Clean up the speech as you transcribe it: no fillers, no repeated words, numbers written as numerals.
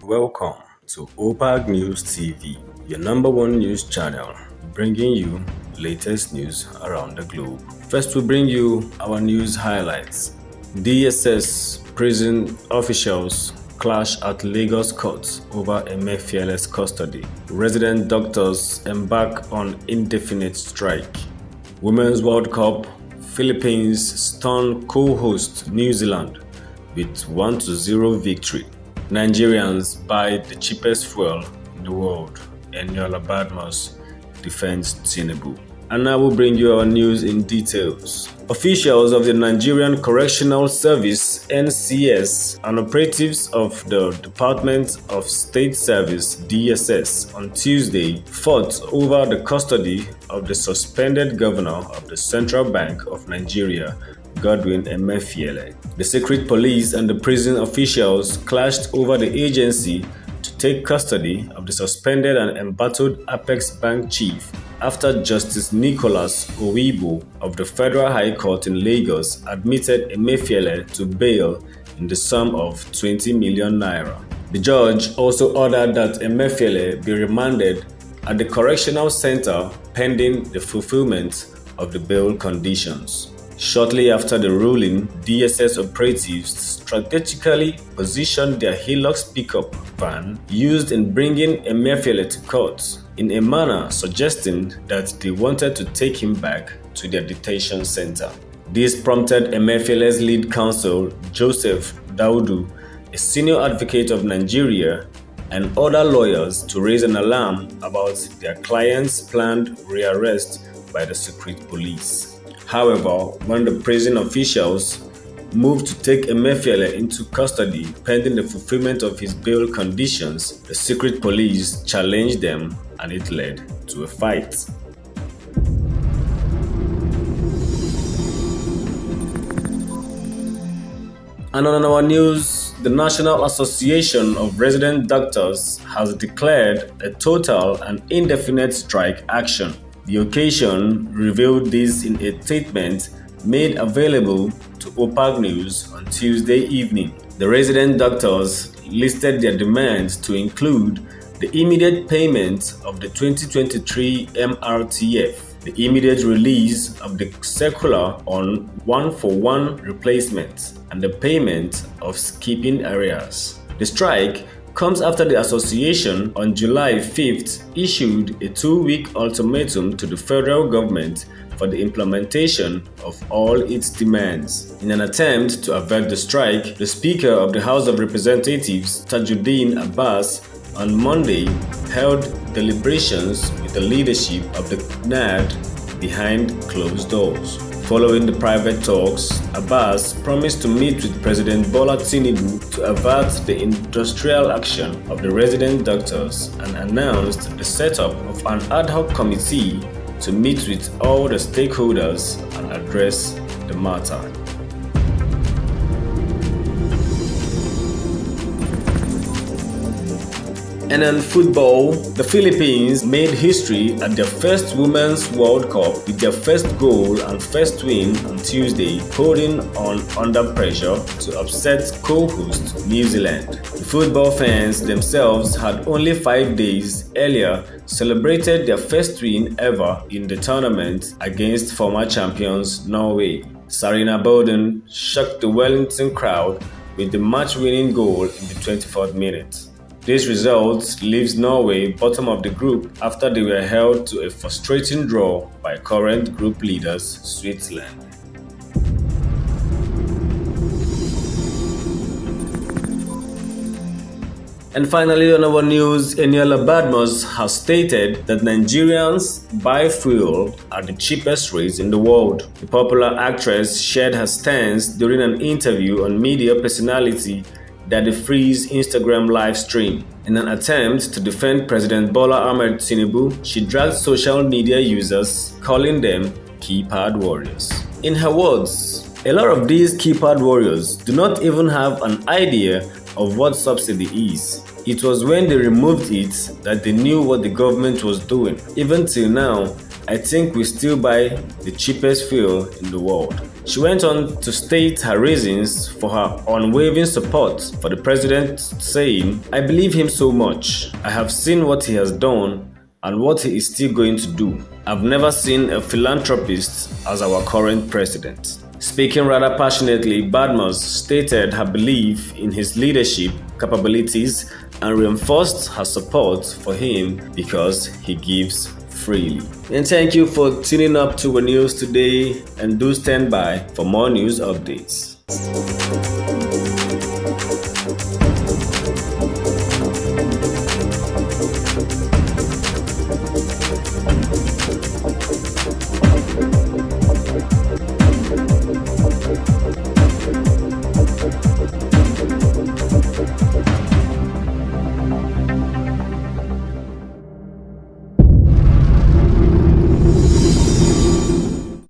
Welcome to OPAG News TV, your number one news channel, bringing you latest news around the globe. First, we bring you our news highlights. DSS prison officials clash at Lagos courts over Emefiele's custody. Resident doctors embark on indefinite strike. Women's World Cup, Philippines stun co-host New Zealand with 1-0 victory. Nigerians buy the cheapest fuel in the world. Eniola Badmus defends Tinubu. And now we'll bring you our news in details. Officials of the Nigerian Correctional Service (NCS) and operatives of the Department of State Service (DSS) on Tuesday fought over the custody of the suspended governor of the Central Bank of Nigeria, Godwin Emefiele. The secret police and the prison officials clashed over the agency to take custody of the suspended and embattled Apex Bank chief after Justice Nicholas Owibo of the Federal High Court in Lagos admitted Emefiele to bail in the sum of 20 million naira. The judge also ordered that Emefiele be remanded at the correctional center pending the fulfillment of the bail conditions. Shortly after the ruling, DSS operatives strategically positioned their Hilux pickup van used in bringing Emefiele to court in a manner suggesting that they wanted to take him back to their detention center. This prompted Emefiele's lead counsel, Joseph Daudu, a senior advocate of Nigeria, and other lawyers to raise an alarm about their client's planned rearrest by the secret police. However, when the prison officials moved to take Emefiele into custody pending the fulfillment of his bail conditions, the secret police challenged them and it led to a fight. And on our news, the National Association of Resident Doctors has declared a total and indefinite strike action. The occasion revealed this in a statement made available to OPAG News on Tuesday evening. The resident doctors listed their demands to include the immediate payment of the 2023 MRTF, the immediate release of the circular on one-for-one replacement, and the payment of skipping arrears. The strike comes after the association on July 5th issued a 2-week ultimatum to the federal government for the implementation of all its demands. In an attempt to avert the strike, the Speaker of the House of Representatives, Tajuddin Abbas, on Monday held deliberations with the leadership of the NAD behind closed doors. Following the private talks, Abbas promised to meet with President Bola Tinubu to avert the industrial action of the resident doctors and announced the setup of an ad hoc committee to meet with all the stakeholders and address the matter. And in football, the Philippines made history at their first Women's World Cup with their first goal and first win on Tuesday, holding on under pressure to upset co-host New Zealand. The football fans themselves had only 5 days earlier celebrated their first win ever in the tournament against former champions Norway. Sarina Bowden shocked the Wellington crowd with the match-winning goal in the 24th minute. This result leaves Norway bottom of the group after they were held to a frustrating draw by current group leaders Switzerland. And finally, on our news, Eniola Badmus has stated that Nigerians buy fuel at the cheapest rates in the world. The popular actress shared her stance during an interview on media personality Daddy Free's Instagram live stream. In an attempt to defend President Bola Ahmed Tinubu, she dragged social media users, calling them keypad warriors. In her words, a lot of these keypad warriors do not even have an idea of what subsidy is. It was when they removed it that they knew what the government was doing. Even till now, I think we still buy the cheapest fuel in the world. She went on to state her reasons for her unwavering support for the president, saying, "I believe him so much. I have seen what he has done and what he is still going to do. I've never seen a philanthropist as our current president." Speaking rather passionately, Badmus stated her belief in his leadership capabilities and reinforced her support for him because he gives freely. And thank you for tuning up to our news today, and do stand by for more news updates.